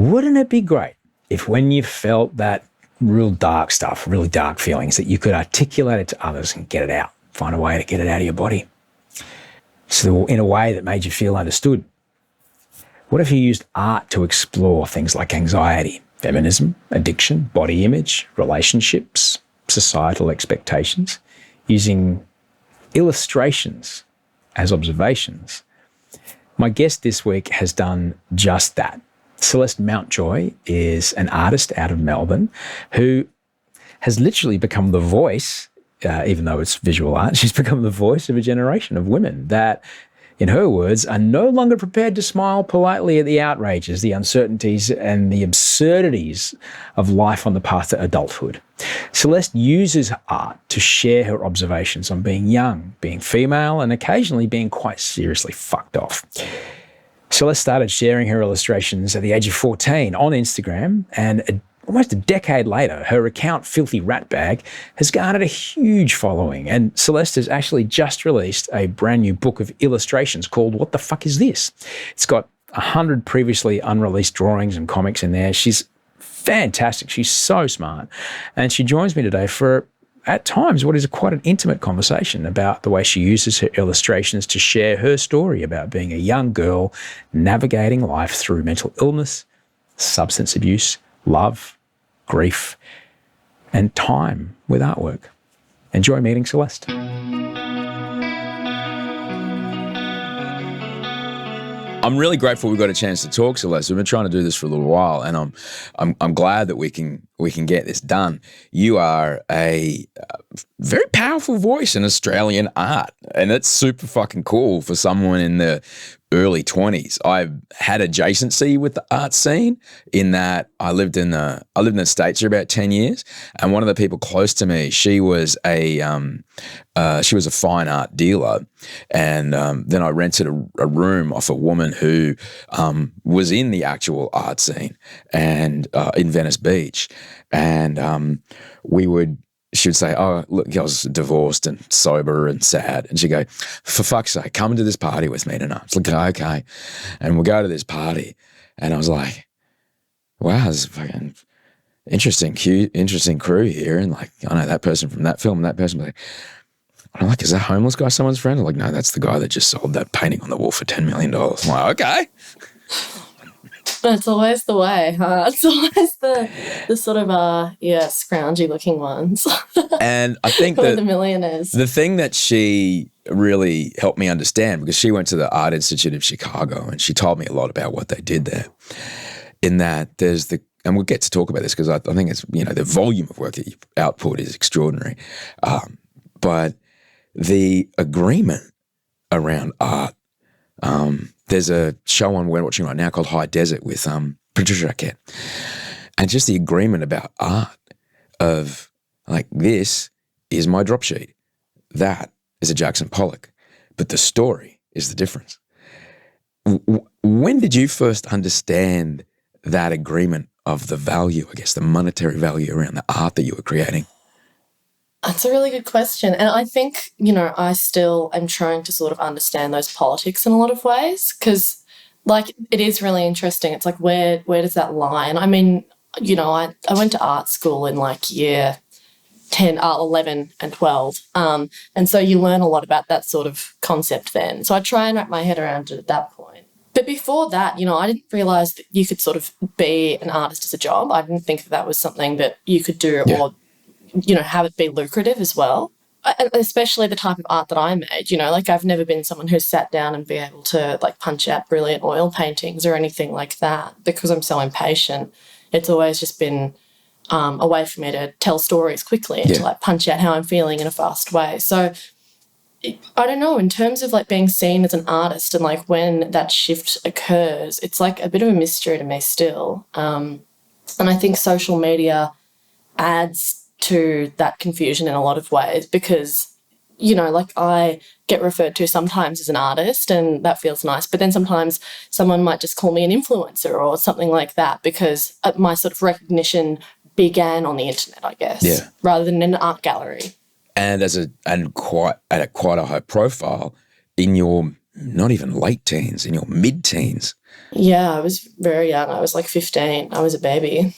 wouldn't it be great if when you felt that real dark stuff, really dark feelings, that you could articulate it to others and get it out, find a way to get it out of your body? So in a way that made you feel understood. What if you used art to explore things like anxiety, feminism, addiction, body image, relationships, societal expectations, using illustrations as observations? My guest this week has done just that. Celeste Mountjoy is an artist out of Melbourne who has literally become the voice, even though it's visual art, she's become the voice of a generation of women that, in her words, are no longer prepared to smile politely at the outrages, the uncertainties, and the absurdities of life on the path to adulthood. Celeste uses art to share her observations on being young, being female, and occasionally being quite seriously fucked off. Celeste started sharing her illustrations at the age of 14 on Instagram, and almost a decade later, her account, Filthy Ratbag, has garnered a huge following. And Celeste has actually just released a brand new book of illustrations called What the Fuck Is This? It's got 100 previously unreleased drawings and comics in there. She's fantastic. She's so smart. And she joins me today for, at times, what is quite an intimate conversation about the way she uses her illustrations to share her story about being a young girl navigating life through mental illness, substance abuse, love, grief, and time with artwork. Enjoy meeting Celeste. I'm really grateful we got a chance to talk, Celeste. We've been trying to do this for a little while, and I'm glad that we can get this done. You are a very powerful voice in Australian art, and it's super fucking cool for someone in the early 20s. I've had adjacency with the art scene in that I lived in the States for about 10 years, and one of the people close to me, she was a fine art dealer, and then I rented a room off a woman who was in the actual art scene and in Venice Beach, and she would say, oh, look, I was divorced and sober and sad. And she'd go, for fuck's sake, come to this party with me tonight. It's like, okay. And we'll go to this party. And I was like, wow, this is fucking interesting crew here. And like, I know that person from that film and that person. Like, I'm like, is that homeless guy someone's friend? I'm like, no, that's the guy that just sold that painting on the wall for $10 million. I'm like, okay. That's always the way, huh? It's always the sort of, scroungy looking ones. And I think that the millionaires. The thing that she really helped me understand, because she went to the Art Institute of Chicago and she told me a lot about what they did there, in that and we'll get to talk about this because I think it's, the volume of work that you output is extraordinary. But the agreement around art, there's a show we're watching right now called High Desert with Patricia Arquette. And just the agreement about art of like, this is my drop sheet. That is a Jackson Pollock. But the story is the difference. When did you first understand that agreement of the value, I guess, the monetary value around the art that you were creating? That's a really good question. And I think, I still am trying to sort of understand those politics in a lot of ways because, like, it is really interesting. It's like, where does that line? I mean, I went to art school in, like, year 10, 11 and 12. And so you learn a lot about that sort of concept then. So I try and wrap my head around it at that point. But before that, I didn't realise that you could sort of be an artist as a job. I didn't think that was something that you could do or have it be lucrative as well, especially the type of art that I made. Like, I've never been someone who's sat down and be able to, like, punch out brilliant oil paintings or anything like that because I'm so impatient. It's always just been a way for me to tell stories quickly and to, like, punch out how I'm feeling in a fast way. So I don't know, in terms of, like, being seen as an artist and, like, when that shift occurs, it's, like, a bit of a mystery to me still. And I think social media adds to that confusion in a lot of ways because, like, I get referred to sometimes as an artist and that feels nice, but then sometimes someone might just call me an influencer or something like that because my sort of recognition began on the internet, I guess, rather than in an art gallery. And quite a high profile in your not even late teens, in your mid-teens, Yeah, I was very young. I was like 15. I was a baby.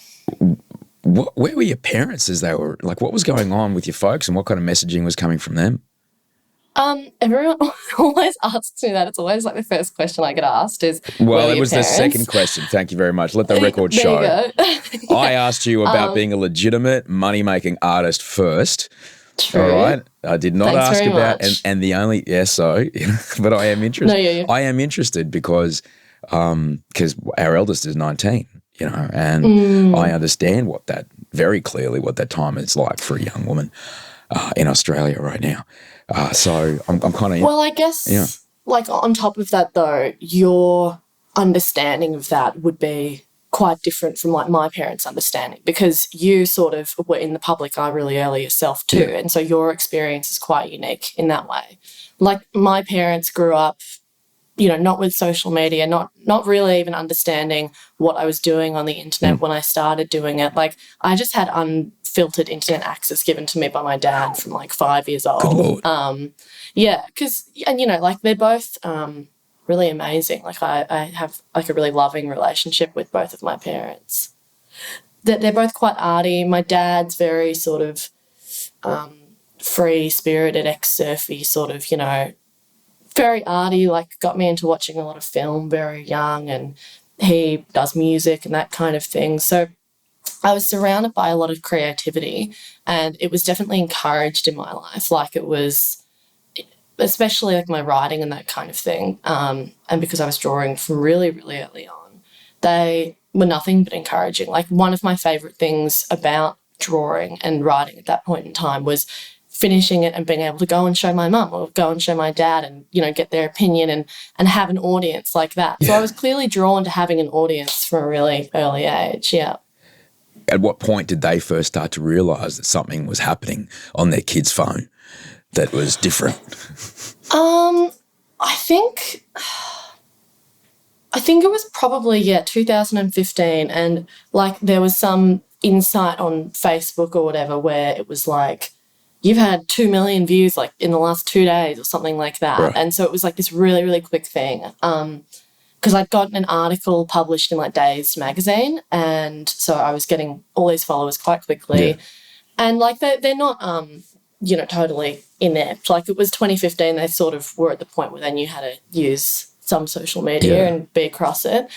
Where were your parents as they were, like, what was going on with your folks and what kind of messaging was coming from them? Everyone always asks me that. It's always like the first question I get asked is, where Well, were it your was the second parents? question. Thank you very much. Let the record There you show. go. I Yeah, asked you about being a legitimate money-making artist first. All true. right. I did not Thanks ask very about much. and the only so but I am No, interested. you. I am interested because our eldest is 19, and I Mm. understand what that very clearly what that time is like for a young woman in Australia right now. So I'm kind of Well, I yeah. guess, like, on top of that, though, your understanding of that would be quite different from, like, my parents' understanding because you sort of were in the public eye really early yourself, too. Yeah. And so your experience is quite unique in that way. Like, my parents grew up, not with social media, not really even understanding what I was doing on the internet Mm. when I started doing it. Like, I just had unfiltered internet access given to me by my dad from like 5 years Good old. Lord. Yeah, because and like they're both really amazing. Like I have like a really loving relationship with both of my parents. They're both quite arty. My dad's very sort of free spirited, ex surfy sort of, very arty, like got me into watching a lot of film very young, and he does music and that kind of thing. So I was surrounded by a lot of creativity, and it was definitely encouraged in my life. Like it was, especially like my writing and that kind of thing. And because I was drawing from really, really early on, they were nothing but encouraging. Like one of my favourite things about drawing and writing at that point in time was finishing it and being able to go and show my mum or go and show my dad and, get their opinion and have an audience like that. So I Yeah. was clearly drawn to having an audience from a really early age, yeah. At what point did they first start to realize that something was happening on their kid's phone that was different? I think it was probably 2015, and like there was some insight on Facebook or whatever where it was like you've had 2 million views like in the last 2 days or something like that, Right. and so it was like this really really quick thing. Because I'd gotten an article published in like Days magazine, and so I was getting all these followers quite Yeah. quickly, and like they're not totally inept. Like it was 2015, they sort of were at the point where they knew how to use some social media Yeah. and be across it.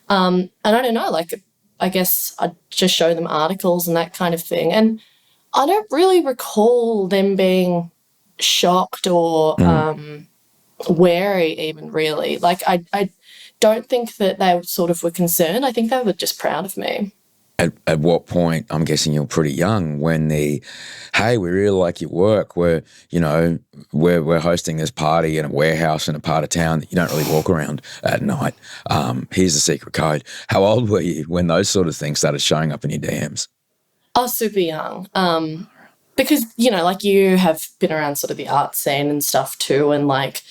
And I don't know, like I guess I'd just show them articles and that kind of thing. And I don't really recall them being shocked or Mm. wary even really. Like I don't think that they sort of were concerned. I think they were just proud of me. At what point, I'm guessing you're pretty young, when hey, we really like your work. We're hosting this party in a warehouse in a part of town that you don't really walk around at night. Here's the secret code. How old were you when those sort of things started showing up in your DMs? I was super young. Because, like you have been around sort of the art scene and stuff too, and like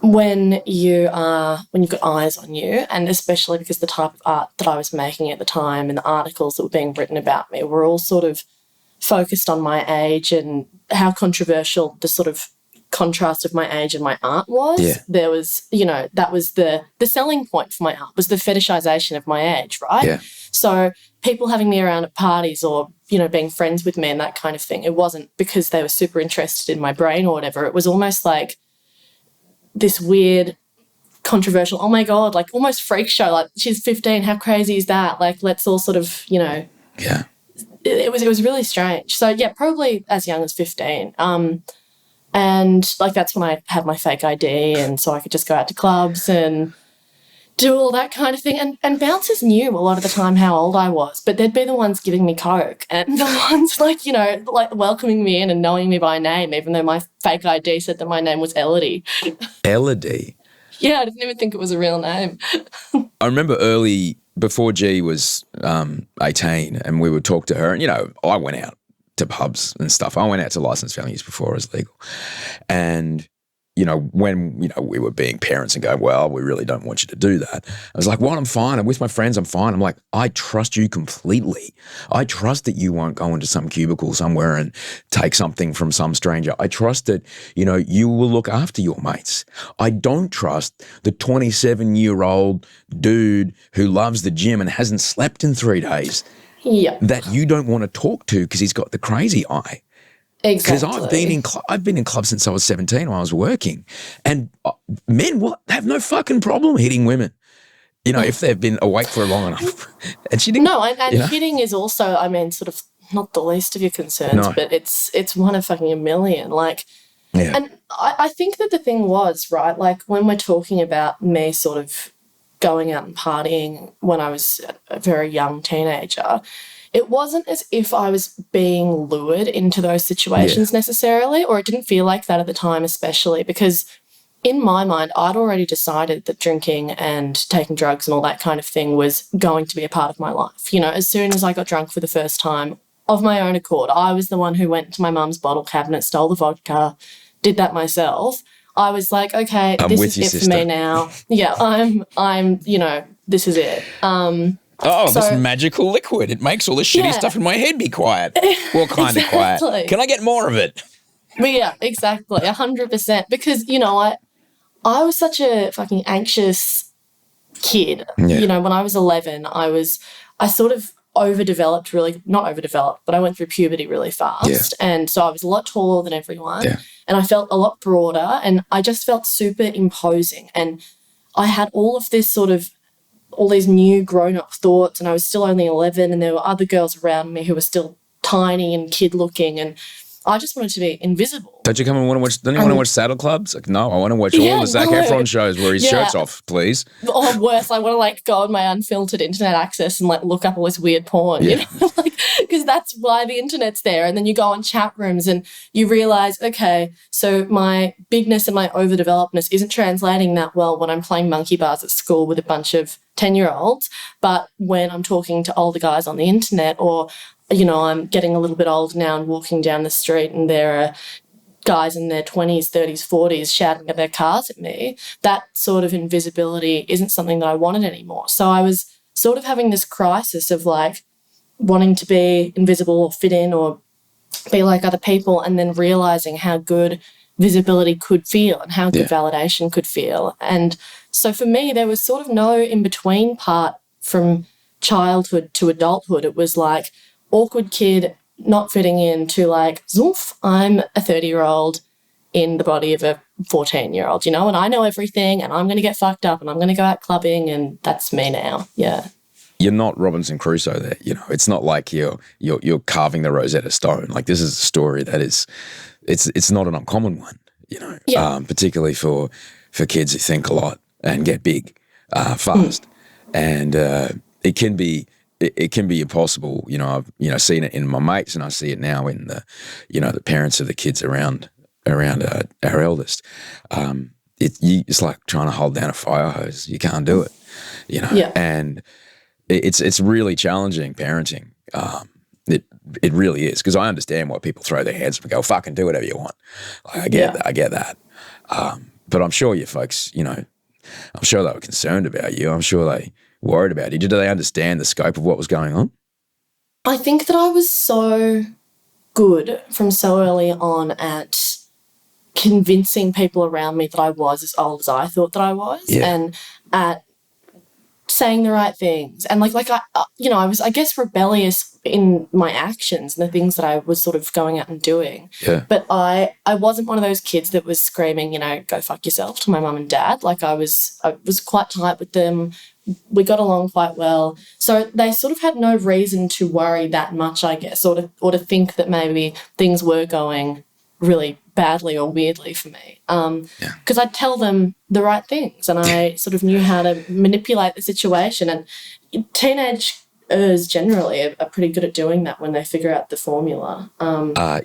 when you've got eyes on you, and especially because the type of art that I was making at the time and the articles that were being written about me were all sort of focused on my age and how controversial the sort of contrast of my age and my art was. Yeah. There was, that was the selling point for my art, was the fetishization of my age, right? Yeah. So people having me around at parties or, being friends with me and that kind of thing, it wasn't because they were super interested in my brain or whatever. It was almost like this weird controversial, oh my God, like almost freak show, like she's 15, how crazy is that? Like let's all sort of, Yeah. it was really strange. So yeah, probably as young as 15. And like that's when I had my fake ID, and so I could just go out to clubs and do all that kind of thing. And bouncers knew a lot of the time how old I was, but they'd be the ones giving me coke and the ones like, like welcoming me in and knowing me by name, even though my fake ID said that my name was Elodie. Elodie. Yeah, I didn't even think it was a real name. I remember early, before G was 18, and we would talk to her, and, I went out to pubs and stuff. I went out to licensed venues before it was legal. And when, we were being parents and going, well, we really don't want you to do that. I was like, well, I'm fine. I'm with my friends. I'm fine. I'm like, I trust you completely. I trust that you won't go into some cubicle somewhere and take something from some stranger. I trust that, you will look after your mates. I don't trust the 27-year-old dude who loves the gym and hasn't slept in 3 days that you don't want to talk to because he's got the crazy eye. Exactly. Because I've been in clubs since I was 17 when I was working, and men have no fucking problem hitting women, if they've been awake for long enough. And she didn't. No, and hitting is also, sort of not the least of your concerns, but it's one of fucking a million. And I think that the thing was, right, like when we're talking about me sort of going out and partying when I was a very young teenager, it wasn't as if I was being lured into those situations necessarily, or it didn't feel like that at the time, especially because in my mind, I'd already decided that drinking and taking drugs and all that kind of thing was going to be a part of my life. As soon as I got drunk for the first time of my own accord, I was the one who went to my mum's bottle cabinet, stole the vodka, did that myself. I was like, okay, this is it for me now. Yeah, I'm, this is it. This magical liquid. It makes all the shitty stuff in my head be quiet. Well, kind of quiet. Can I get more of it? But yeah, exactly, 100%. Because, I was such a fucking anxious kid. Yeah. When I was 11, I sort of overdeveloped, really, not overdeveloped, but I went through puberty really fast. Yeah. And so I was a lot taller than everyone. Yeah. And I felt a lot broader, and I just felt super imposing. And I had all these new grown-up thoughts, and I was still only 11, and there were other girls around me who were still tiny and kid-looking, and I just wanted to be invisible. Don't you want to watch Saddle Clubs? Like, no, I want to watch all the Zac Efron shows where his shirt's off, please. Or worse, I want to go on my unfiltered internet access and look up all this weird porn, because that's why the internet's there. And then you go on chat rooms and you realise, okay, so my bigness and my overdevelopedness isn't translating that well when I'm playing monkey bars at school with a bunch of 10-year-olds, but when I'm talking to older guys on the internet, or I'm getting a little bit old now and walking down the street and there are guys in their 20s, 30s, 40s shouting at their cars at me, that sort of invisibility isn't something that I wanted anymore. So I was sort of having this crisis of wanting to be invisible or fit in or be like other people, and then realising how good visibility could feel and how good validation could feel. And so for me, there was sort of no in-between part from childhood to adulthood. It was awkward kid not fitting in to zoof, I'm a 30-year-old in the body of a 14-year-old, and I know everything, and I'm going to get fucked up and I'm going to go out clubbing, and that's me now. Yeah. You're not Robinson Crusoe there. It's not like you're carving the Rosetta Stone. This is a story that is, it's not an uncommon one, particularly for kids who think a lot and get big fast. And it can be impossible. I've seen it in my mates, and I see it now in the parents of the kids around our eldest. It's like trying to hold down a fire hose. You can't do it, and it's really challenging parenting. It really is, because I understand why people throw their hands up and go, fucking do whatever you want. I get that. But I'm sure you folks, I'm sure they were concerned about you. I'm sure they worried about you. Did they understand the scope of what was going on? I think that I was so good from so early on at convincing people around me that I was as old as I thought that I was, and at saying the right things. And I was, I guess, rebellious in my actions and the things that I was sort of going out and doing. Yeah. But I wasn't one of those kids that was screaming, go fuck yourself to my mum and dad. I was quite tight with them. We got along quite well. So they sort of had no reason to worry that much, I guess, or to think that maybe things were going really badly or weirdly for me. Because I'd tell them the right things, and I sort of knew how to manipulate the situation. And teenagers generally are pretty good at doing that when they figure out the formula.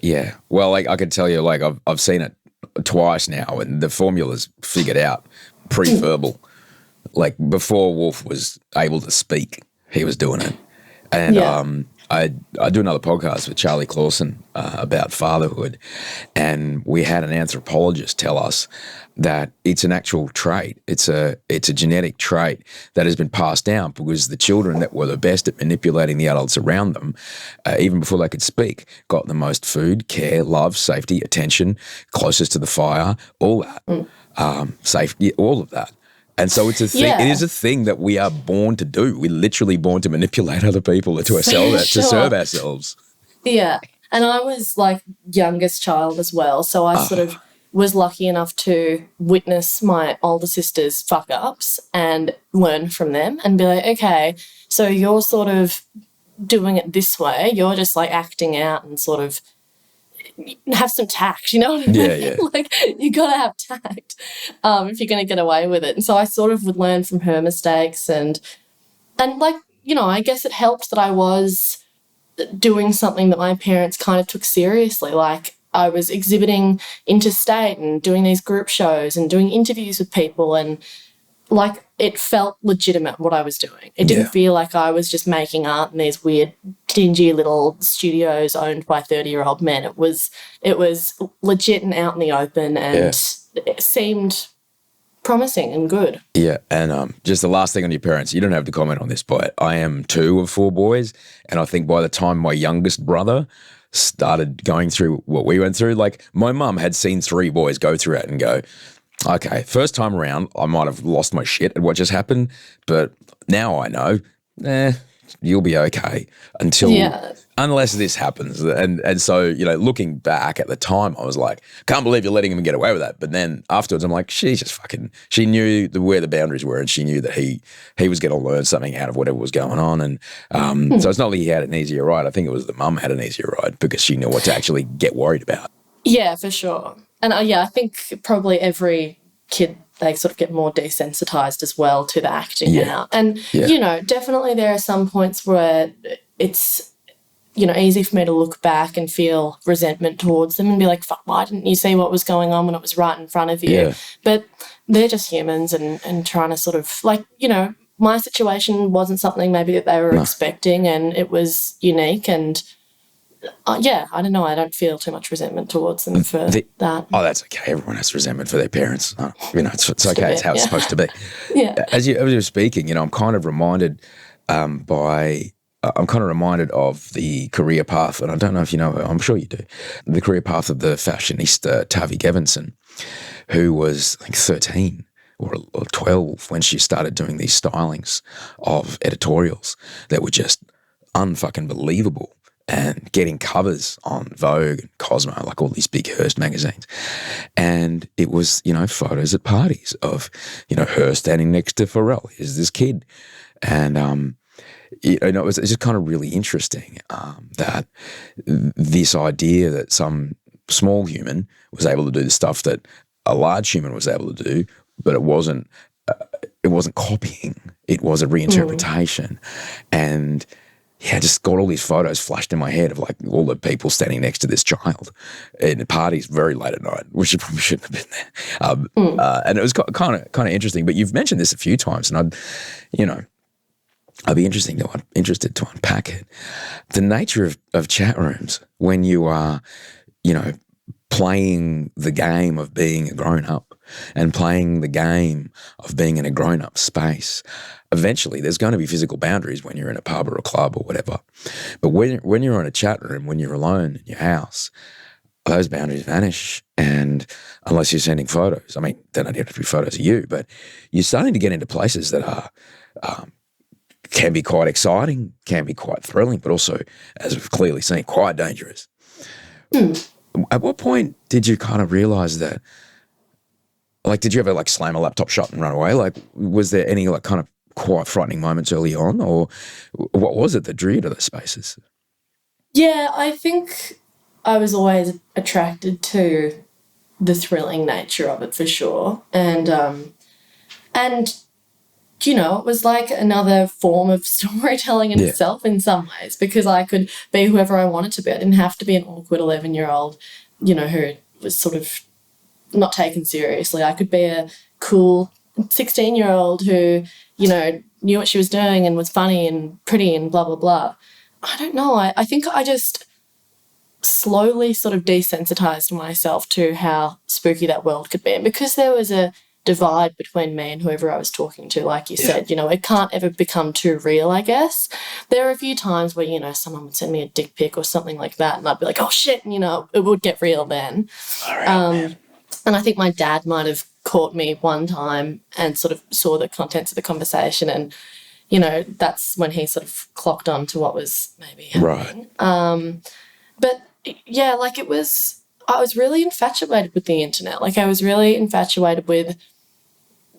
Yeah. Well, I can tell you, I've seen it twice now, and the formula's figured out pre-verbal. Before Wolf was able to speak, he was doing it. And Yeah. I do another podcast with Charlie Clausen about fatherhood, and we had an anthropologist tell us that it's an actual trait. It's a genetic trait that has been passed down because the children that were the best at manipulating the adults around them, even before they could speak, got the most food, care, love, safety, attention, closest to the fire, all that, safety, all of that. And so it's a thing. Yeah. It is a thing that we are born to do. We're literally born to manipulate other people to ourselves, to serve ourselves. Yeah. And I was like youngest child as well. So I sort of was lucky enough to witness my older sister's fuck ups and learn from them and be like, okay, so you're sort of doing it this way. You're just like acting out and sort of have some tact, you know what I mean? Yeah. Like, you got to have tact if you're going to get away with it. And so I sort of would learn from her mistakes and like, you know, I guess it helped that I was doing something that my parents kind of took seriously. Like, I was exhibiting interstate and doing these group shows and doing interviews with people, and like it felt legitimate what I was doing. It didn't feel like I was just making art in these weird, dingy little studios owned by 30-year-old men. It was legit and out in the open, and it seemed promising and good. Yeah, and just the last thing on your parents, you don't have to comment on this, but I am 2 of 4 boys, and I think by the time my youngest brother started going through what we went through, like my mum had seen 3 boys go through it and go, okay, first time around, I might have lost my shit at what just happened, but now I know, you'll be okay unless this happens. And so, you know, looking back at the time, I was like, can't believe you're letting him get away with that. But then afterwards, I'm like, she knew where the boundaries were, and she knew that he was going to learn something out of whatever was going on. And so it's not that he had an easier ride. I think it was the mum had an easier ride because she knew what to actually get worried about. Yeah, for sure. And I think probably every kid, they sort of get more desensitized as well to the acting out. And, you know, definitely there are some points where it's, you know, easy for me to look back and feel resentment towards them and be like, fuck, why didn't you see what was going on when it was right in front of you? Yeah. But they're just humans and trying to sort of, like, you know, my situation wasn't something maybe that they were expecting, and it was unique, and I don't know. I don't feel too much resentment towards them for that. Oh, that's okay. Everyone has resentment for their parents. You know, it's okay. It's how it's supposed to be. Yeah. As you were speaking, you know, I'm kind of reminded of the career path, and I don't know if you know her. I'm sure you do. The career path of the fashionista Tavi Gevinson, who was I think 13 or 12 when she started doing these stylings of editorials that were just unfucking believable, and getting covers on Vogue and Cosmo, like all these big Hearst magazines. And it was, you know, photos at parties of, you know, her standing next to Pharrell. Here's this kid. And, you know, it was just kind of really interesting that this idea that some small human was able to do the stuff that a large human was able to do, but it wasn't copying. It was a reinterpretation. And I just got all these photos flashed in my head of like all the people standing next to this child in parties very late at night, which probably shouldn't have been there. And it was kind of interesting. But you've mentioned this a few times, and I'd be interested to unpack it. The nature of chat rooms when you are, you know, playing the game of being a grown up and playing the game of being in a grown up space. Eventually, there's going to be physical boundaries when you're in a pub or a club or whatever. But when you're in a chat room, when you're alone in your house, those boundaries vanish. And unless you're sending photos, I mean, they don't have to be photos of you, but you're starting to get into places that are can be quite exciting, can be quite thrilling, but also, as we've clearly seen, quite dangerous. At what point did you kind of realize that? Like, did you ever like slam a laptop shut and run away? Like, was there any like kind of quite frightening moments early on, or what was it that drew you to those spaces? Yeah, I think I was always attracted to the thrilling nature of it for sure. And you know, it was like another form of storytelling in itself in some ways, because I could be whoever I wanted to be. I didn't have to be an awkward 11-year-old, you know, who was sort of not taken seriously. I could be a cool 16-year-old who, you know, knew what she was doing and was funny and pretty and blah, blah, blah. I don't know. I think I just slowly sort of desensitized myself to how spooky that world could be. And because there was a divide between me and whoever I was talking to, like you said, you know, it can't ever become too real, I guess. There are a few times where, you know, someone would send me a dick pic or something like that and I'd be like, oh shit, and, you know, it would get real then. And I think my dad might have caught me one time and sort of saw the contents of the conversation, and, you know, that's when he sort of clocked on to what was maybe happening. But yeah, like I was really infatuated with the internet. Like I was really infatuated with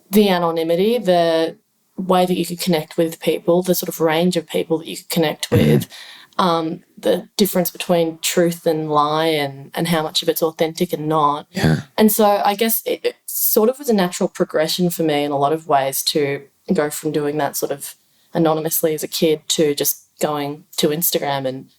the anonymity, the way that you could connect with people, the sort of range of people that you could connect with, the difference between truth and lie and how much of it's authentic and not. Yeah. And so I guess it sort of was a natural progression for me in a lot of ways to go from doing that sort of anonymously as a kid to just going to Instagram and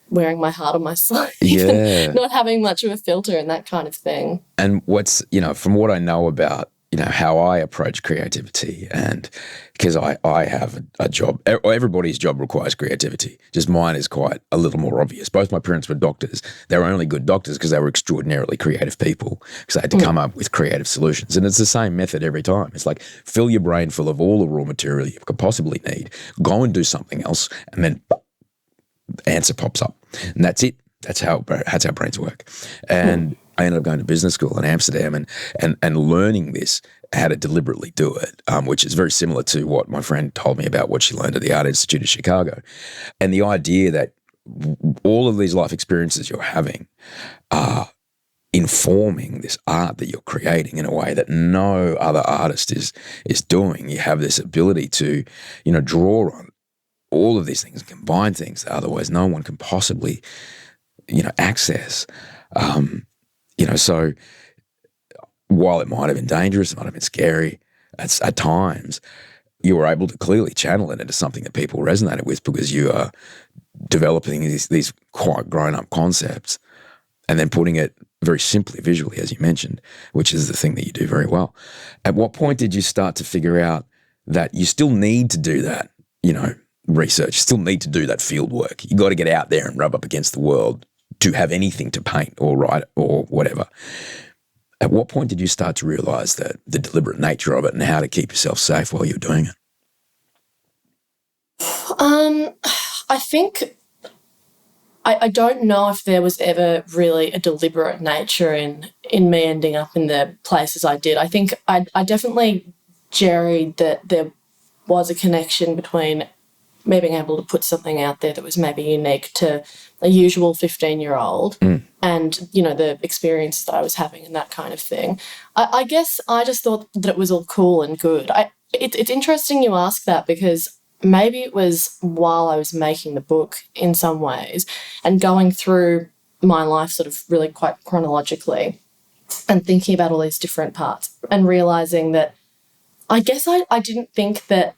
wearing my heart on my sleeve and not having much of a filter and that kind of thing. And what's, you know, from what I know about, you know, how I approach creativity, and because I have a job, everybody's job requires creativity. Just mine is quite a little more obvious. Both my parents were doctors. They were only good doctors because they were extraordinarily creative people, because they had to come up with creative solutions. And it's the same method every time. It's like, fill your brain full of all the raw material you could possibly need, go and do something else, and then the answer pops up. And that's it. That's how brains work. And I ended up going to business school in Amsterdam and learning this, how to deliberately do it, which is very similar to what my friend told me about what she learned at the Art Institute of Chicago. And the idea that all of these life experiences you're having are informing this art that you're creating in a way that no other artist is doing. You have this ability to, you know, draw on all of these things and combine things that otherwise no one can possibly, you know, access. You know, so while it might have been dangerous, it might have been scary at times, you were able to clearly channel it into something that people resonated with, because you are developing these quite grown-up concepts and then putting it very simply visually, as you mentioned, which is the thing that you do very well. At what point did you start to figure out that you still need to do that, you know, research, you still need to do that field work? You got to get out there and rub up against the world to have anything to paint or write or whatever. At what point did you start to realize that the deliberate nature of it and how to keep yourself safe while you're doing it? I think I don't know if there was ever really a deliberate nature in me ending up in the places I did. I think I definitely jerried that there was a connection between me being able to put something out there that was maybe unique to a usual 15-year-old and, you know, the experiences that I was having and that kind of thing. I guess I just thought that it was all cool and good. It's interesting you ask that, because maybe it was while I was making the book in some ways and going through my life sort of really quite chronologically and thinking about all these different parts and realising that I guess I didn't think that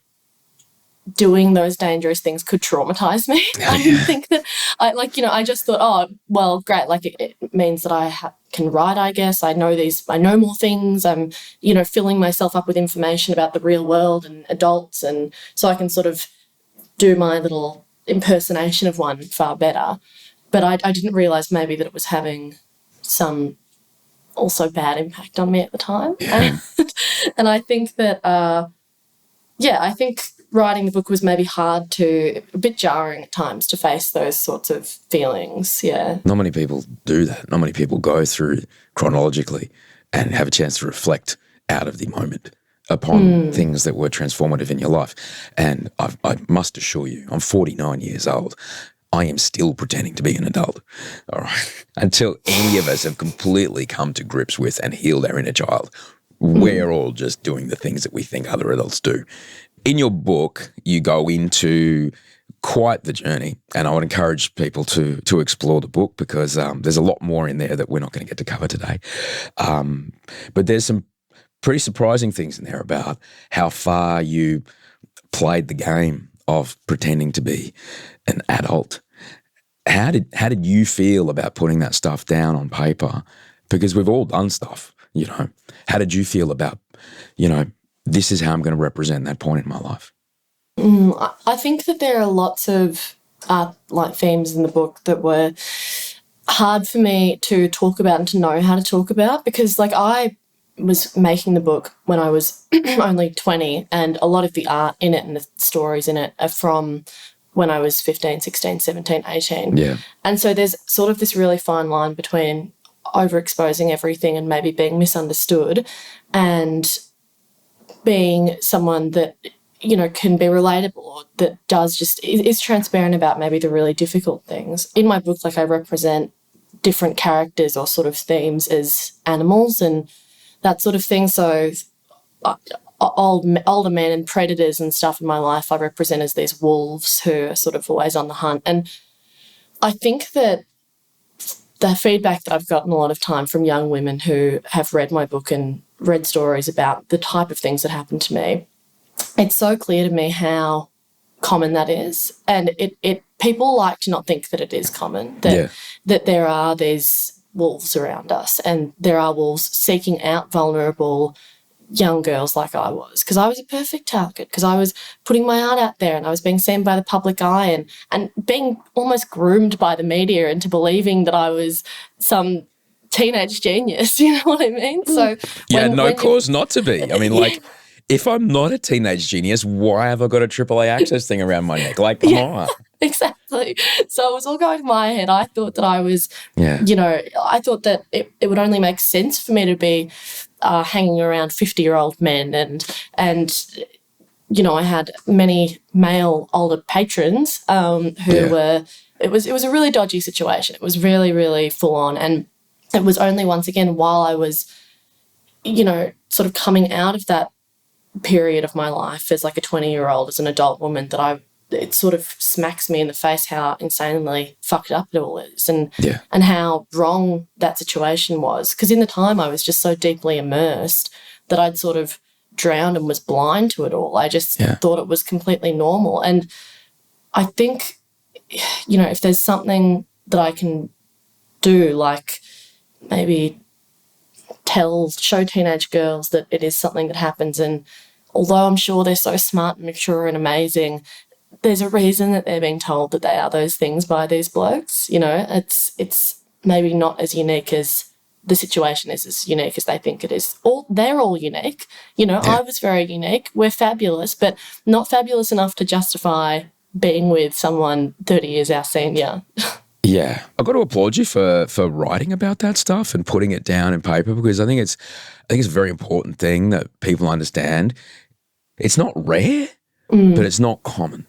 doing those dangerous things could traumatize me. I didn't think that, I just thought, oh, well, great. Like it means that I can write, I guess. I know more things. I'm, you know, filling myself up with information about the real world and adults. And so I can sort of do my little impersonation of one far better. But I didn't realise maybe that it was having some also bad impact on me at the time. Yeah. And I think that, I think writing the book was maybe a bit jarring at times to face those sorts of feelings, yeah. Not many people do that. Not many people go through chronologically and have a chance to reflect out of the moment upon things that were transformative in your life. And I must assure you, I'm 49 years old. I am still pretending to be an adult, all right? Until any of us have completely come to grips with and healed our inner child, we're all just doing the things that we think other adults do. In your book, you go into quite the journey, and I would encourage people to explore the book, because there's a lot more in there that we're not going to get to cover today. But there's some pretty surprising things in there about how far you played the game of pretending to be an adult. How did you feel about putting that stuff down on paper? Because we've all done stuff, you know. How did you feel about, you know, this is how I'm going to represent that point in my life? I think that there are lots of like themes in the book that were hard for me to talk about and to know how to talk about, because like I was making the book when I was only 20, and a lot of the art in it and the stories in it are from when I was 15, 16, 17, 18. Yeah. And so there's sort of this really fine line between overexposing everything and maybe being misunderstood and being someone that, you know, can be relatable, or that does just is transparent about maybe the really difficult things. In my book, like, I represent different characters or sort of themes as animals and that sort of thing. So older men and predators and stuff in my life I represent as these wolves who are sort of always on the hunt. And I think that the feedback that I've gotten a lot of time from young women who have read my book and read stories about the type of things that happen to me, it's so clear to me how common that is. And it people like to not think that it is common, that there are these wolves around us, and there are wolves seeking out vulnerable young girls like I was, because I was a perfect target, because I was putting my art out there and I was being seen by the public eye and being almost groomed by the media into believing that I was some teenage genius, you know what I mean? So no cause not to be. I mean, like, if I'm not a teenage genius, why have I got a AAA access thing around my neck? Like, come on. Exactly. So it was all going to my head. I thought that I was, you know, I thought that it would only make sense for me to be hanging around 50-year-old men, and you know, I had many male older patrons who were. It was a really dodgy situation. It was really, really full on, and it was only once again while I was, you know, sort of coming out of that period of my life as like a 20-year-old, as an adult woman, that it sort of smacks me in the face how insanely fucked up it all is, and how wrong that situation was. Because in the time I was just so deeply immersed that I'd sort of drowned and was blind to it all. I just thought it was completely normal. And I think, you know, if there's something that I can do, like maybe show teenage girls that it is something that happens, and although I'm sure they're so smart and mature and amazing, there's a reason that they're being told that they are those things by these blokes. You know, it's maybe not as unique as the situation is as unique as they think it is. They're all unique. You know, I was very unique. We're fabulous, but not fabulous enough to justify being with someone 30 years our senior. Yeah. I've got to applaud you for writing about that stuff and putting it down in paper, because I think it's a very important thing that people understand. It's not rare, but it's not common.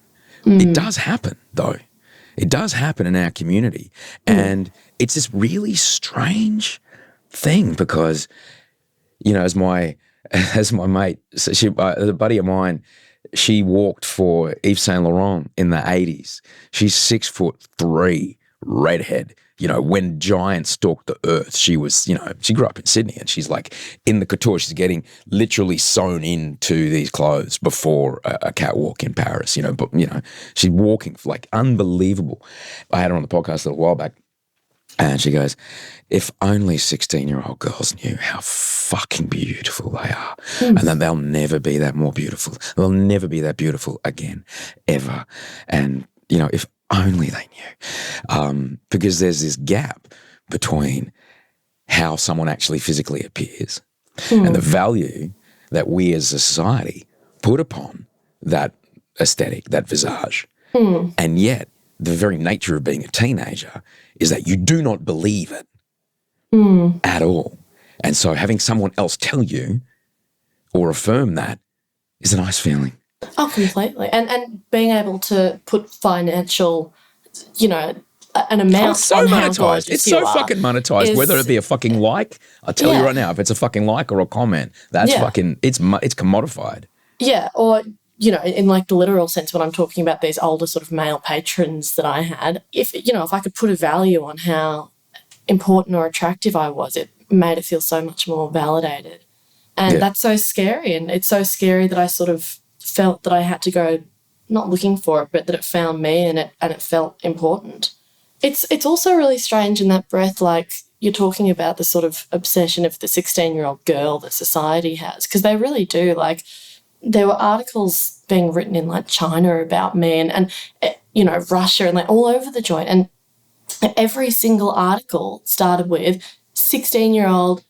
It does happen, though. It does happen in our community. And it's this really strange thing, because, you know, as my mate, a buddy of mine, she walked for Yves Saint Laurent in the 80s. She's 6'3", redhead. You know, when giants stalked the earth, she was, you know, she grew up in Sydney, and she's like in the couture. She's getting literally sewn into these clothes before a catwalk in Paris, you know, but, you know, she's walking like unbelievable. I had her on the podcast a little while back, and she goes, if only 16-year-old girls knew how fucking beautiful they are, and that they'll never be that more beautiful. They'll never be that beautiful again, ever. And, you know, if only they knew. Because there's this gap between how someone actually physically appears and the value that we as a society put upon that aesthetic, that visage. And yet the very nature of being a teenager is that you do not believe it at all. And so having someone else tell you or affirm that is a nice feeling. Oh, completely. And being able to put financial, you know, an amount so on monetized. how gorgeous It's you so are fucking monetized, whether it be a fucking like. I'll tell you right now, if it's a fucking like or a comment, that's fucking, it's commodified. Yeah, or, you know, in like the literal sense, when I'm talking about these older sort of male patrons that I had, if I could put a value on how important or attractive I was, it made it feel so much more validated. And that's so scary. And it's so scary that I sort of felt that I had to go, not looking for it, but that it found me, and it felt important. It's also really strange in that breath, like you're talking about the sort of obsession of the 16-year-old girl that society has, because they really do. Like, there were articles being written in like China about me and you know, Russia and like all over the joint. And every single article started with 16-year-old,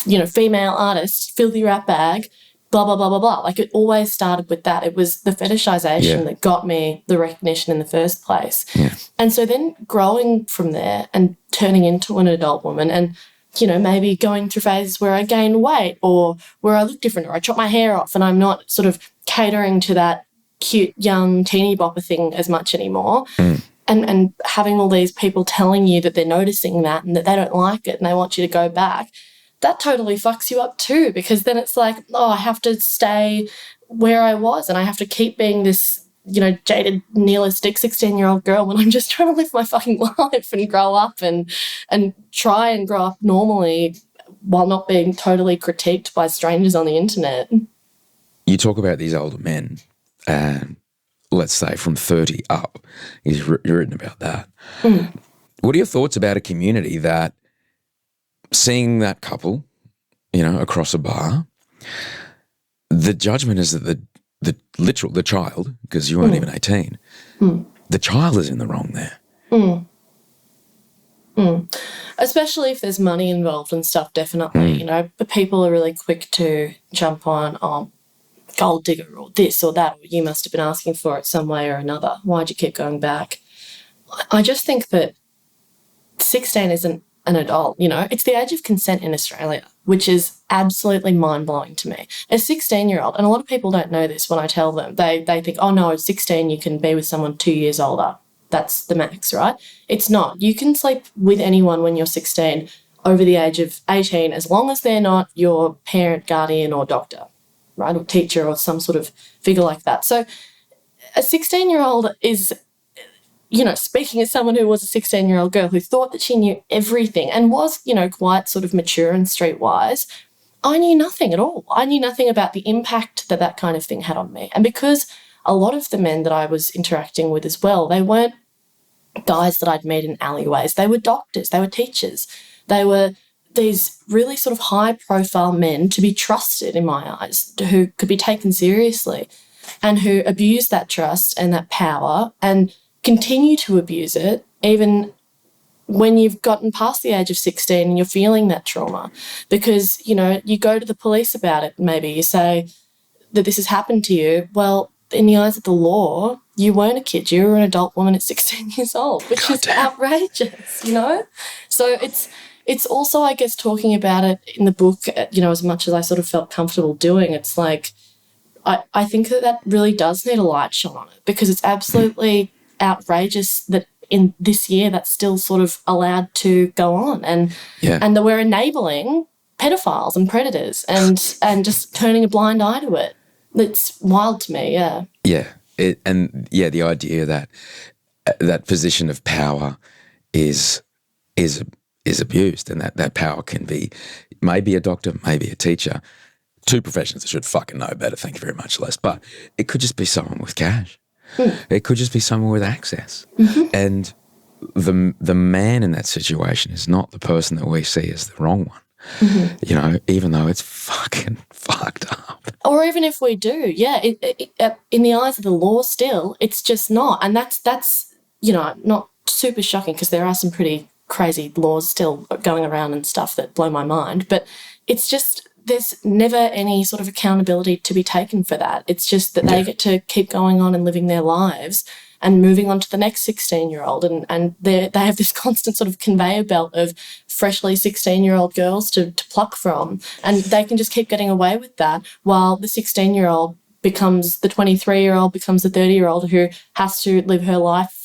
you know, female artist, filthy rat bag, blah, blah, blah, blah, blah. Like it always started with that. It was the fetishization that got me the recognition in the first place. Yeah. And so then growing from there and turning into an adult woman and, you know, maybe going through phases where I gain weight or where I look different or I chop my hair off and I'm not sort of catering to that cute young teeny bopper thing as much anymore. And having all these people telling you that they're noticing that and that they don't like it and they want you to go back, that totally fucks you up too, because then it's like, oh, I have to stay where I was and I have to keep being this, you know, jaded, nihilistic 16-year-old girl when I'm just trying to live my fucking life and grow up and try and grow up normally while not being totally critiqued by strangers on the internet. You talk about these older men, let's say from 30 up, you've written about that. What are your thoughts about a community that seeing that couple, you know, across a bar, the judgment is that the child, because you weren't even 18, the child is in the wrong there. Especially if there's money involved and stuff, definitely, you know, but people are really quick to jump on, gold digger or this or that, or you must have been asking for it some way or another. Why'd you keep going back? I just think that 16 isn't an adult, you know. It's the age of consent in Australia, which is absolutely mind-blowing to me. A 16-year-old, and a lot of people don't know this when I tell them, they think, oh no, at 16 you can be with someone 2 years older. That's the max, right? It's not. You can sleep with anyone when you're 16 over the age of 18 as long as they're not your parent, guardian or doctor, right, or teacher or some sort of figure like that. So a 16-year-old is, you know, speaking as someone who was a 16-year-old girl who thought that she knew everything and was, you know, quite sort of mature and streetwise, I knew nothing at all. I knew nothing about the impact that that kind of thing had on me. And because a lot of the men that I was interacting with as well, they weren't guys that I'd met in alleyways. They were doctors. They were teachers. They were these really sort of high-profile men to be trusted in my eyes, who could be taken seriously and who abused that trust and that power and continue to abuse it even when you've gotten past the age of 16 and you're feeling that trauma. Because, you know, you go to the police about it, maybe you say that this has happened to you. Well, in the eyes of the law, you weren't a kid. You were an adult woman at 16 years old, which is outrageous, you know? So it's also, I guess, talking about it in the book, you know, as much as I sort of felt comfortable doing, it's like I think that really does need a light shone on it, because it's absolutely outrageous that in this year that's still sort of allowed to go on and that we're enabling pedophiles and predators and just turning a blind eye to it. It's wild to me, yeah. Yeah. The idea that that position of power is abused, and that power can be maybe a doctor, maybe a teacher, two professions that should fucking know better, thank you very much, Celeste, but it could just be someone with cash. It could just be someone with access. And the man in that situation is not the person that we see as the wrong one. You know, even though it's fucking fucked up. Or even if we do, in the eyes of the law still, it's just not. And that's you know, not super shocking, because there are some pretty crazy laws still going around and stuff that blow my mind. But it's just, there's never any sort of accountability to be taken for that. It's just that they get to keep going on and living their lives and moving on to the next 16-year-old. And they have this constant sort of conveyor belt of freshly 16-year-old girls to pluck from. And they can just keep getting away with that while the 16-year-old becomes the 23-year-old, becomes the 30-year-old who has to live her life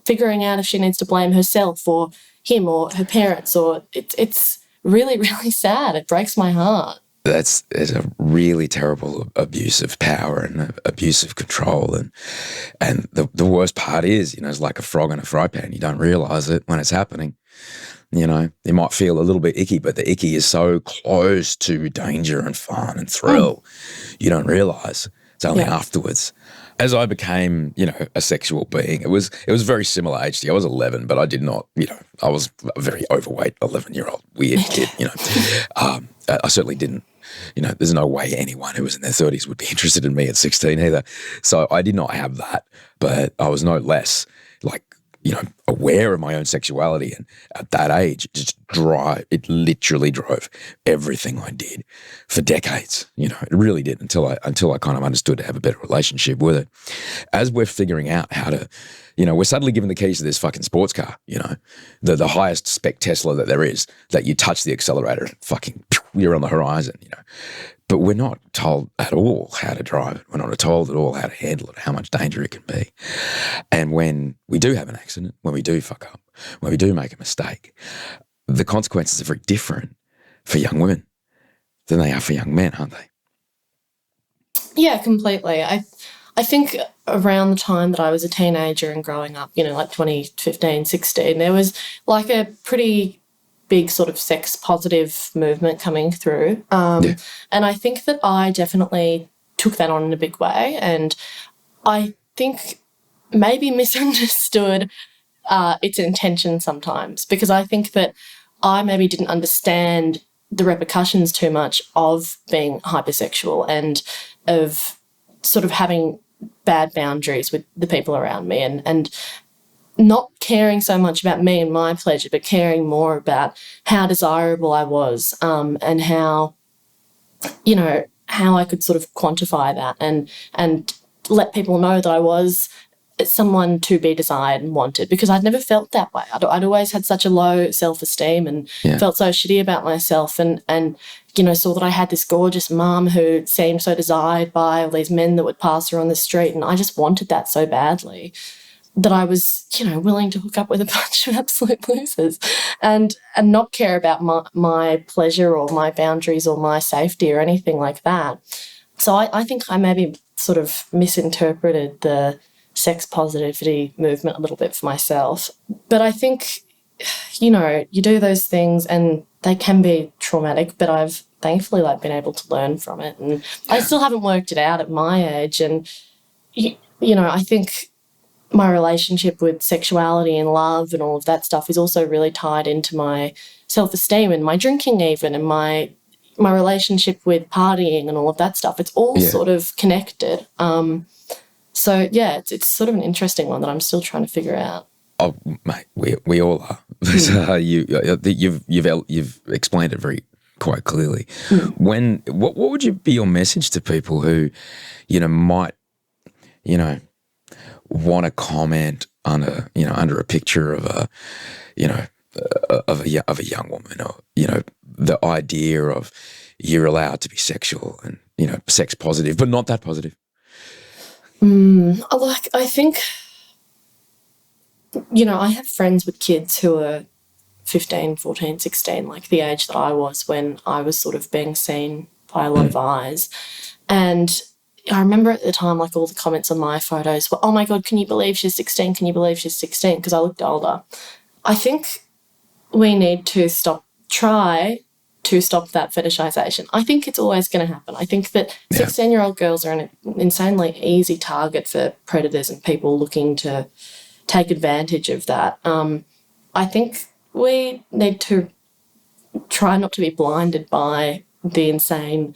figuring out if she needs to blame herself or him or her parents. Or it's really, really sad. It breaks my heart. It's a really terrible abuse of power and abuse of control. And the worst part is, you know, it's like a frog in a fry pan. You don't realise it when it's happening. You know, you might feel a little bit icky, but the icky is so close to danger and fun and thrill. You don't realise. It's only afterwards. As I became, you know, a sexual being, it was very similar age to you. I was 11, but I did not, you know, I was a very overweight 11-year-old weird kid, you know. I certainly didn't there's no way anyone who was in their 30s would be interested in me at 16 either. So I did not have that, but I was no less aware of my own sexuality. And at that age, it literally drove everything I did for decades. It really did until I kind of understood to have a better relationship with it. As we're figuring out how to, we're suddenly given the keys to this fucking sports car, the highest spec Tesla that there is, that you touch the accelerator and fucking you're on the horizon, But we're not told at all how to drive it. We're not told at all how to handle it, how much danger it can be. And when we do have an accident, when we do fuck up, when we do make a mistake, the consequences are very different for young women than they are for young men, aren't they? Yeah, completely. I think around the time that I was a teenager and growing up, like 2015, 16, there was like a pretty big sort of sex positive movement coming through. And I think that I definitely took that on in a big way. And I think maybe misunderstood its intention sometimes, because I think that I maybe didn't understand the repercussions too much of being hypersexual and of sort of having bad boundaries with the people around me and not caring so much about me and my pleasure, but caring more about how desirable I was, and how I could sort of quantify that and let people know that I was someone to be desired and wanted, because I'd never felt that way. I'd always had such a low self-esteem and felt so shitty about myself and saw that I had this gorgeous mum who seemed so desired by all these men that would pass her on the street, and I just wanted that so badly that I was, willing to hook up with a bunch of absolute losers and not care about my pleasure or my boundaries or my safety or anything like that. So I think I maybe sort of misinterpreted the sex positivity movement a little bit for myself. But I think, you do those things and they can be traumatic, but I've thankfully been able to learn from it. And I still haven't worked it out at my age. And, I think my relationship with sexuality and love and all of that stuff is also really tied into my self-esteem and my drinking even and my relationship with partying and all of that stuff. It's all sort of connected. So, yeah, it's sort of an interesting one that I'm still trying to figure out. Oh, mate, we all are. You've explained it quite clearly. What would be your message to people who, might, want to comment under a picture of a young woman, or the idea of you're allowed to be sexual and sex positive, but not that positive? I think, I have friends with kids who are 15, 14, 16, like the age that I was when I was sort of being seen by a lot of eyes. And I remember at the time, all the comments on my photos were, oh my God, can you believe she's 16? Can you believe she's 16? Because I looked older. I think we need to try to stop that fetishization. I think it's always going to happen. I think that 16-year-old girls are an insanely easy target for predators and people looking to take advantage of that. I think we need to try not to be blinded by the insane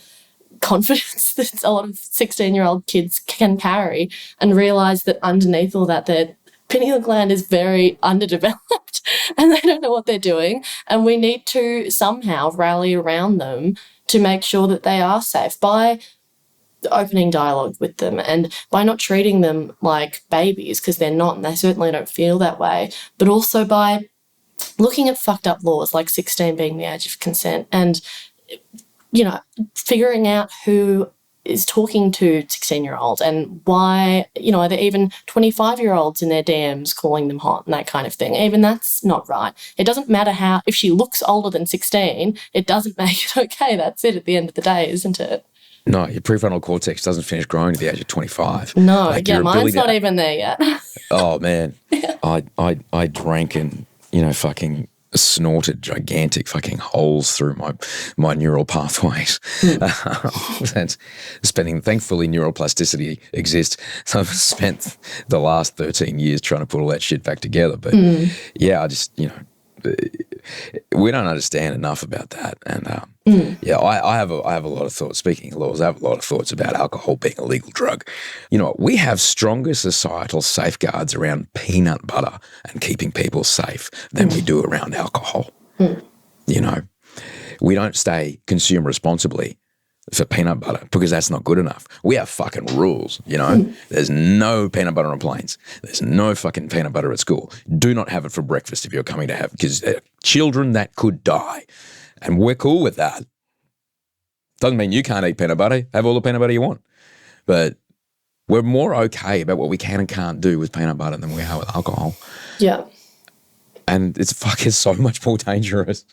confidence that a lot of 16-year-old kids can carry and realise that underneath all that, their pineal gland is very underdeveloped and they don't know what they're doing, and we need to somehow rally around them to make sure that they are safe by opening dialogue with them and by not treating them like babies, because they're not and they certainly don't feel that way, but also by looking at fucked up laws like 16 being the age of consent and figuring out who is talking to 16-year-olds and why, are there even 25-year-olds in their DMs calling them hot and that kind of thing. Even that's not right. It doesn't matter if she looks older than 16, it doesn't make it okay. That's it at the end of the day, isn't it? No, your prefrontal cortex doesn't finish growing at the age of 25. No, mine's not even there yet. Oh, man. I drank and, fucking snorted gigantic fucking holes through my neural pathways. Thankfully, neuroplasticity exists. So I've spent the last 13 years trying to put all that shit back together. But I just, we don't understand enough about that. And yeah, I have a lot of thoughts. Speaking of laws, I have a lot of thoughts about alcohol being a legal drug. You know, we have stronger societal safeguards around peanut butter and keeping people safe than we do around alcohol. You know, we don't consume responsibly for peanut butter because that's not good enough. We have fucking rules, you know. There's no peanut butter on planes. There's no fucking peanut butter at school. Do not have it for breakfast if you're coming to have, because children that could die. And we're cool with that. Doesn't mean you can't eat peanut butter. Have all the peanut butter you want. But we're more okay about what we can and can't do with peanut butter than we are with alcohol. Yeah. And it's fucking so much more dangerous.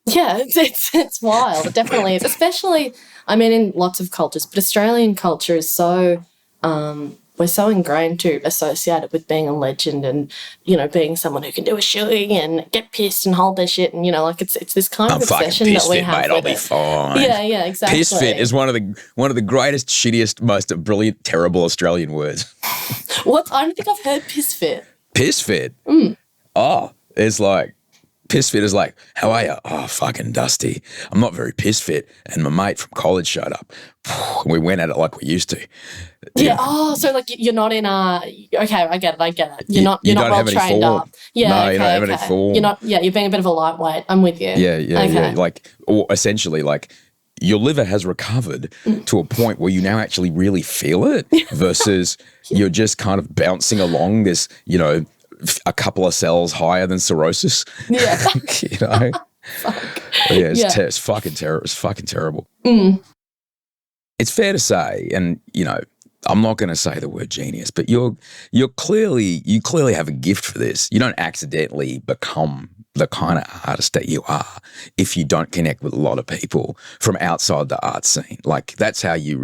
Yeah, it's wild. It definitely is. Especially, I mean, in lots of cultures, but Australian culture is so, we're so ingrained to associate it with being a legend and, you know, being someone who can do a shoeing and get pissed and hold their shit. And, you know, like it's this kind of obsession that we have. Mate, I'll be fine. Yeah, exactly. Piss fit is one of the greatest, shittiest, most brilliant, terrible Australian words. What? I don't think I've heard piss fit. Piss fit? Oh, it's like, piss fit is like, how are you? Oh, fucking dusty. I'm not very piss fit. And my mate from college showed up. We went at it like we used to. Yeah. Oh, so like you're not in okay, I get it. You're not well trained up. Yeah. No, okay, you don't have any form. You're not. Yeah, you're being a bit of a lightweight. I'm with you. Yeah. Like, or essentially, like, your liver has recovered to a point where you now actually really feel it versus you're just kind of bouncing along this, you know, a couple of cells higher than cirrhosis. Yeah. You know? Fuck. Yeah, it's fucking terrible. It's fucking terrible. It's fair to say, and, you know, I'm not going to say the word genius, but you clearly have a gift for this. You don't accidentally become the kind of artist that you are if you don't connect with a lot of people from outside the art scene. Like, that's how you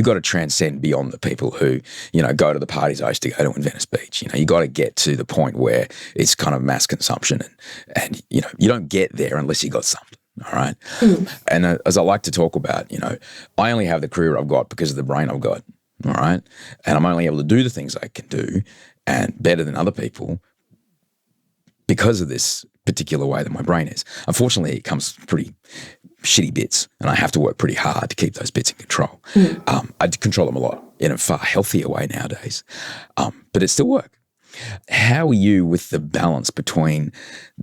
got to transcend beyond the people who, you know, go to the parties I used to go to in Venice Beach. You know, you got to get to the point where it's kind of mass consumption and you know, you don't get there unless you got something. All right. And as I like to talk about, you know, I only have the career I've got because of the brain I've got. All right. And I'm only able to do the things I can do and better than other people because of this particular way that my brain is. Unfortunately, it comes pretty shitty bits and I have to work pretty hard to keep those bits in control. I control them a lot in a far healthier way nowadays, but it's still work. How are you with the balance between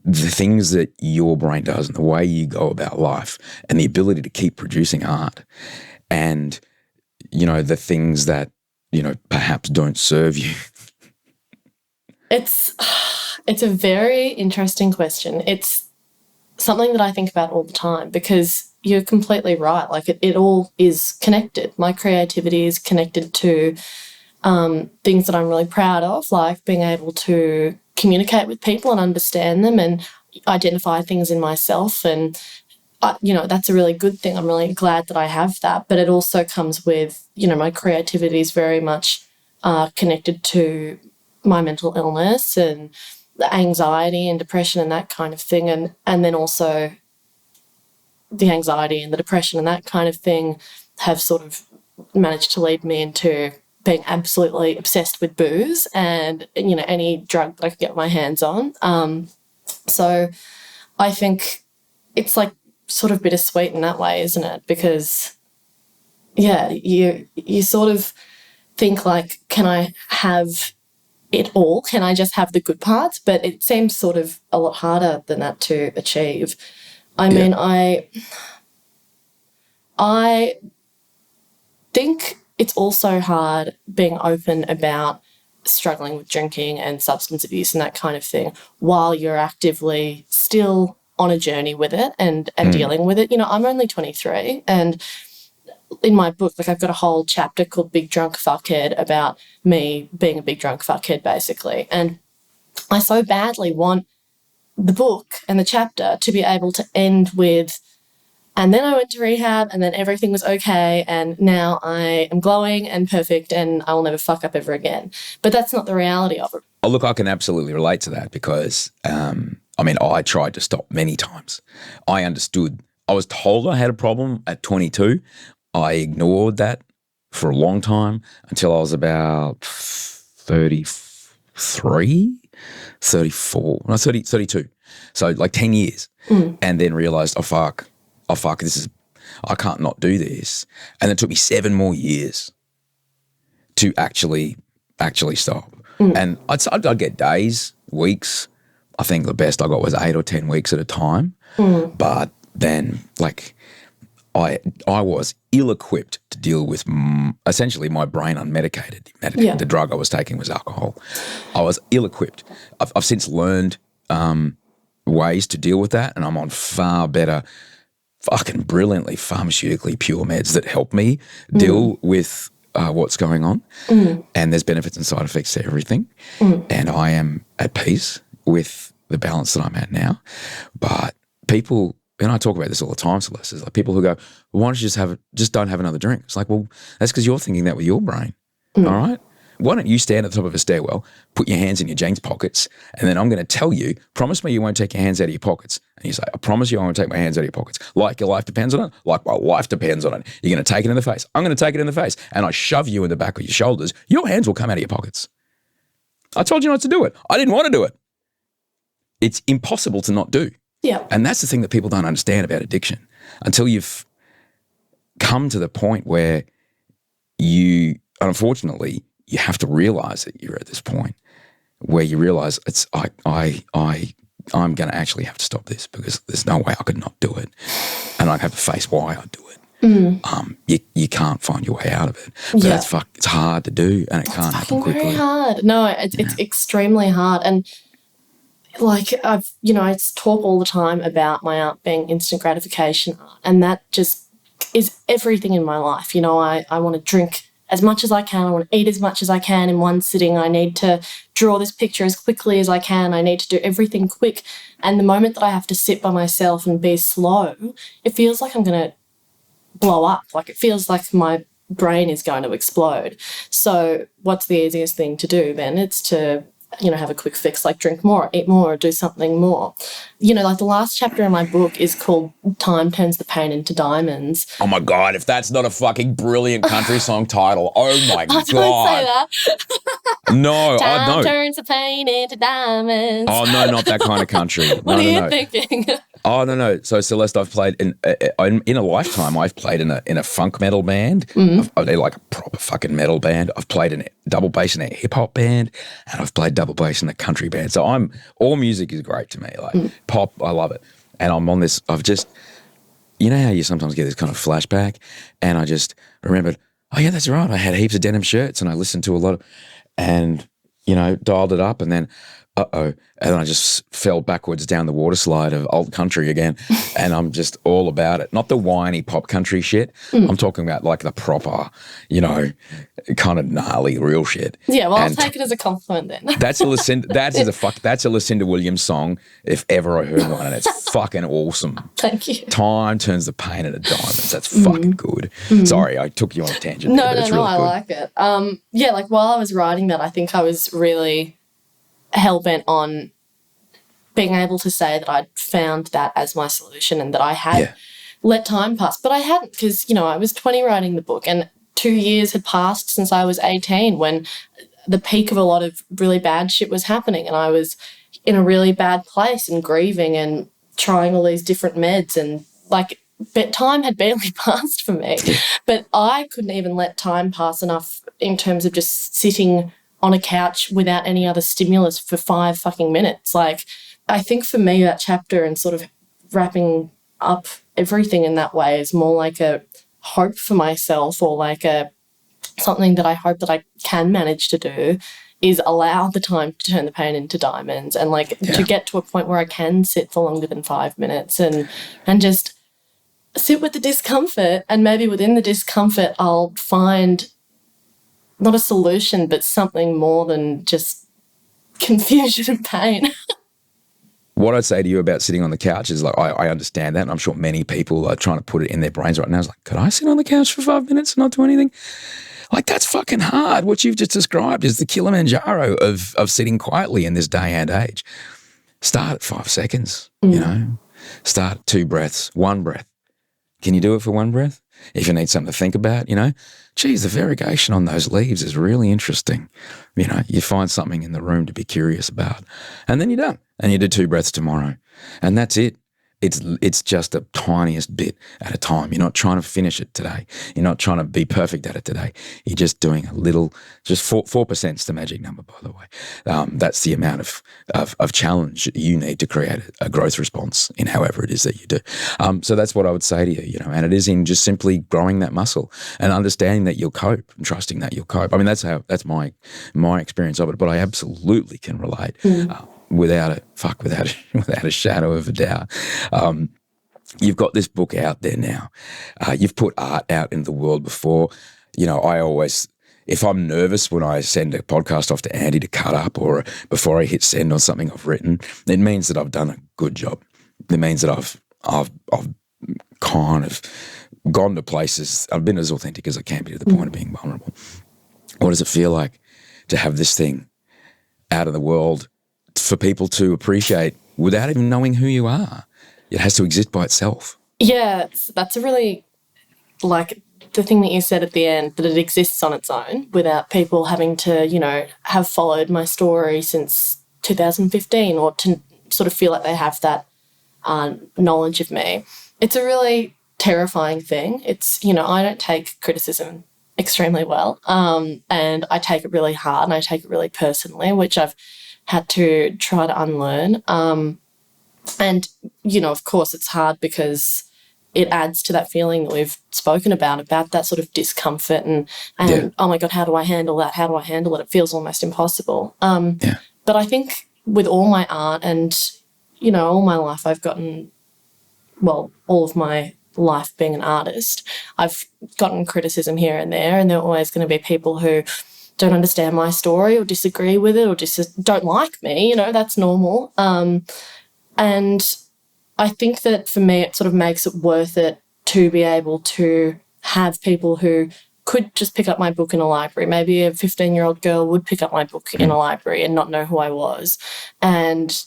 the things that your brain does and the way you go about life and the ability to keep producing art and, you know, the things that, you know, perhaps don't serve you? It's a very interesting question. It's something that I think about all the time because you're completely right. Like it all is connected. My creativity is connected to things that I'm really proud of, like being able to communicate with people and understand them and identify things in myself. And, you know, that's a really good thing. I'm really glad that I have that. But it also comes with, you know, my creativity is very much connected to my mental illness and the anxiety and depression and that kind of thing. And then also the anxiety and the depression and that kind of thing have sort of managed to lead me into being absolutely obsessed with booze and, you know, any drug that I could get my hands on. So I think it's like sort of bittersweet in that way, isn't it? Because, yeah, you sort of think like, can I have it all? Can I just have the good parts? But it seems sort of a lot harder than that to achieve. I mean, I think it's also hard being open about struggling with drinking and substance abuse and that kind of thing while you're actively still on a journey with it and dealing with it. You know, I'm only 23 and in my book, like I've got a whole chapter called Big Drunk Fuckhead about me being a big drunk fuckhead basically. And I so badly want the book and the chapter to be able to end with, and then I went to rehab and then everything was okay and now I am glowing and perfect and I will never fuck up ever again. But that's not the reality of it. Oh, look, I can absolutely relate to that because, I mean, I tried to stop many times. I understood. I was told I had a problem at 22. I ignored that for a long time until I was about 33, 34, no, 32. So like 10 years. And then realised, oh fuck, I can't not do this. And it took me 7 more years to actually stop. And I'd get days, weeks. I think the best I got was 8 or 10 weeks at a time. But then like I was ill-equipped to deal with essentially my brain unmedicated. The drug I was taking was alcohol. I was ill-equipped. I've since learned ways to deal with that, and I'm on far better, fucking brilliantly pharmaceutically pure meds that help me deal with what's going on. And there's benefits and side effects to everything. And I am at peace with the balance that I'm at now. But people, and I talk about this all the time, Celeste, is like people who go, well, why don't you just don't have another drink? It's like, well, that's because you're thinking that with your brain. All right? Why don't you stand at the top of a stairwell, put your hands in your jeans pockets, and then I'm going to tell you, promise me you won't take your hands out of your pockets. And you say, I promise you I won't take my hands out of your pockets. Like your life depends on it, like my life depends on it. You're going to take it in the face. I'm going to take it in the face. And I shove you in the back of your shoulders. Your hands will come out of your pockets. I told you not to do it. I didn't want to do it. It's impossible to not do. Yeah. And that's the thing that people don't understand about addiction. Until you've come to the point where you, unfortunately, you have to realize that you're at this point where you realize I'm going to actually have to stop this because there's no way I could not do it, and I'd have to face why I do it. You can't find your way out of it. But it's hard to do, and it can't happen quickly. Very hard. No, it's extremely hard, and like I talk all the time about my art being instant gratification art, and that just is everything in my life. You know, I want to drink as much as I can. I want to eat as much as I can in one sitting. I need to draw this picture as quickly as I can. I need to do everything quick. And the moment that I have to sit by myself and be slow, it feels like I'm going to blow up. Like it feels like my brain is going to explode. So what's the easiest thing to do then? It's to, have a quick fix, like drink more, eat more, do something more. Like the last chapter in my book is called Time Turns the Pain into Diamonds. Oh my God, if that's not a fucking brilliant country song title, oh my God. Don't say that. No, Time turns the pain into diamonds. Oh no, not that kind of country. What are you thinking? Oh no. So Celeste, I've played in a lifetime. I've played in a funk metal band. They're like a proper fucking metal band. I've played in a double bass in a hip hop band, and I've played double bass in a country band. So all music is great to me. Like pop, I love it. And I'm on this. I've just, how you sometimes get this kind of flashback, and I just remembered. Oh yeah, that's right. I had heaps of denim shirts, and I listened to a lot of, and dialed it up, and then. And I just fell backwards down the water slide of old country again, and I'm just all about it. Not the whiny pop country shit. I'm talking about like the proper, kind of gnarly real shit. Yeah, well, I'll take it as a compliment then. That's a Lucinda Williams song if ever I heard one, and it's fucking awesome. Thank you. Time turns the pain into diamonds. That's fucking good. Sorry, I took you on a tangent. No, there, but it's really I good. like it. Like while I was writing that, I think I was really hell-bent on being able to say that I'd found that as my solution and that I had let time pass. But I hadn't, because, I was 20 writing the book, and 2 years had passed since I was 18 when the peak of a lot of really bad shit was happening, and I was in a really bad place and grieving and trying all these different meds, and but time had barely passed for me. But I couldn't even let time pass enough in terms of just sitting on a couch without any other stimulus for 5 fucking minutes. Like, I think for me that chapter and sort of wrapping up everything in that way is more like a hope for myself, or like something that I hope that I can manage to do, is allow the time to turn the pain into diamonds, and to get to a point where I can sit for longer than 5 minutes and just sit with the discomfort, and maybe within the discomfort I'll find not a solution, but something more than just confusion and pain. What I'd say to you about sitting on the couch is I understand that, and I'm sure many people are trying to put it in their brains right now. It's like, could I sit on the couch for 5 minutes and not do anything? Like, that's fucking hard. What you've just described is the Kilimanjaro of sitting quietly in this day and age. Start at 5 seconds, Start 2 breaths, 1 breath. Can you do it for 1 breath? if you need something to think about, geez, the variegation on those leaves is really interesting. You find something in the room to be curious about, and then you're done. And you do 2 breaths tomorrow, and that's it. It's just the tiniest bit at a time. You're not trying to finish it today. You're not trying to be perfect at it today. You're just doing a little, just 4% is the magic number, by the way. That's the amount of challenge you need to create a growth response in however it is that you do. So that's what I would say to you, and it is in just simply growing that muscle and understanding that you'll cope and trusting that you'll cope. I mean, that's my experience of it, but I absolutely can relate. Without a shadow of a doubt. You've got this book out there now. You've put art out in the world before. I always, if I'm nervous when I send a podcast off to Andy to cut up, or before I hit send on something I've written, it means that I've done a good job. It means that I've kind of gone to places. I've been as authentic as I can be to the point of being vulnerable. What does it feel like to have this thing out in the world for people to appreciate without even knowing who you are? It has to exist by itself. Yeah, that's a really, the thing that you said at the end, that it exists on its own without people having to, have followed my story since 2015 or to sort of feel like they have that knowledge of me. It's a really terrifying thing. It's, I don't take criticism extremely well, and I take it really hard and I take it really personally, which I've had to try to unlearn. And, of course it's hard because it adds to that feeling that we've spoken about that sort of discomfort and oh my God, how do I handle that? How do I handle it? It feels almost impossible. But I think with all my art and, all my life I've gotten, all of my life being an artist, I've gotten criticism here and there are always going to be people who don't understand my story or disagree with it or just don't like me, that's normal. And I think that for me it sort of makes it worth it to be able to have people who could just pick up my book in a library. Maybe a 15-year-old girl would pick up my book in a library and not know who I was, and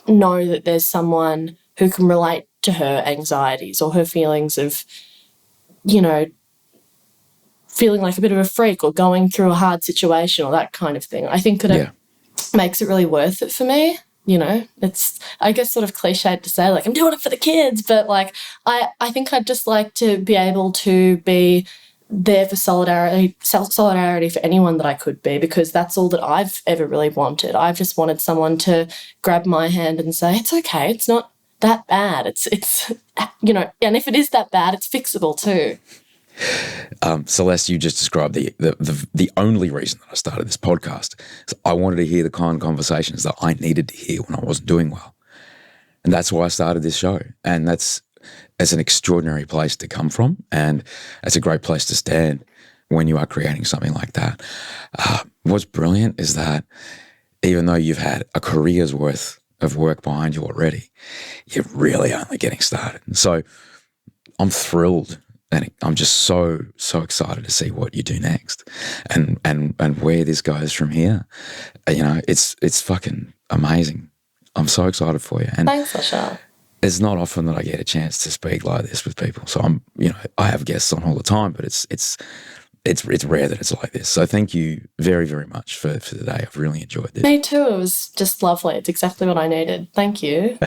know that there's someone who can relate to her anxieties or her feelings of, feeling like a bit of a freak or going through a hard situation or that kind of thing. I think that it makes it really worth it for me. It's, I guess, sort of cliched to say, I'm doing it for the kids, but, I think I'd just like to be able to be there for solidarity for anyone that I could be, because that's all that I've ever really wanted. I've just wanted someone to grab my hand and say, it's okay, it's not that bad. It's and if it is that bad, it's fixable too. Celeste, you just described the only reason that I started this podcast is I wanted to hear the kind of conversations that I needed to hear when I wasn't doing well. And that's why I started this show. And it's an extraordinary place to come from, and it's a great place to stand when you are creating something like that. What's brilliant is that even though you've had a career's worth of work behind you already, you're really only getting started. So I'm thrilled. And I'm just so excited to see what you do next, and where this goes from here. It's fucking amazing. I'm so excited for you. And thanks, Osher. It's not often that I get a chance to speak like this with people. So I have guests on all the time, but it's rare that it's like this. So thank you very, very much for today. I've really enjoyed this. Me too. It was just lovely. It's exactly what I needed. Thank you.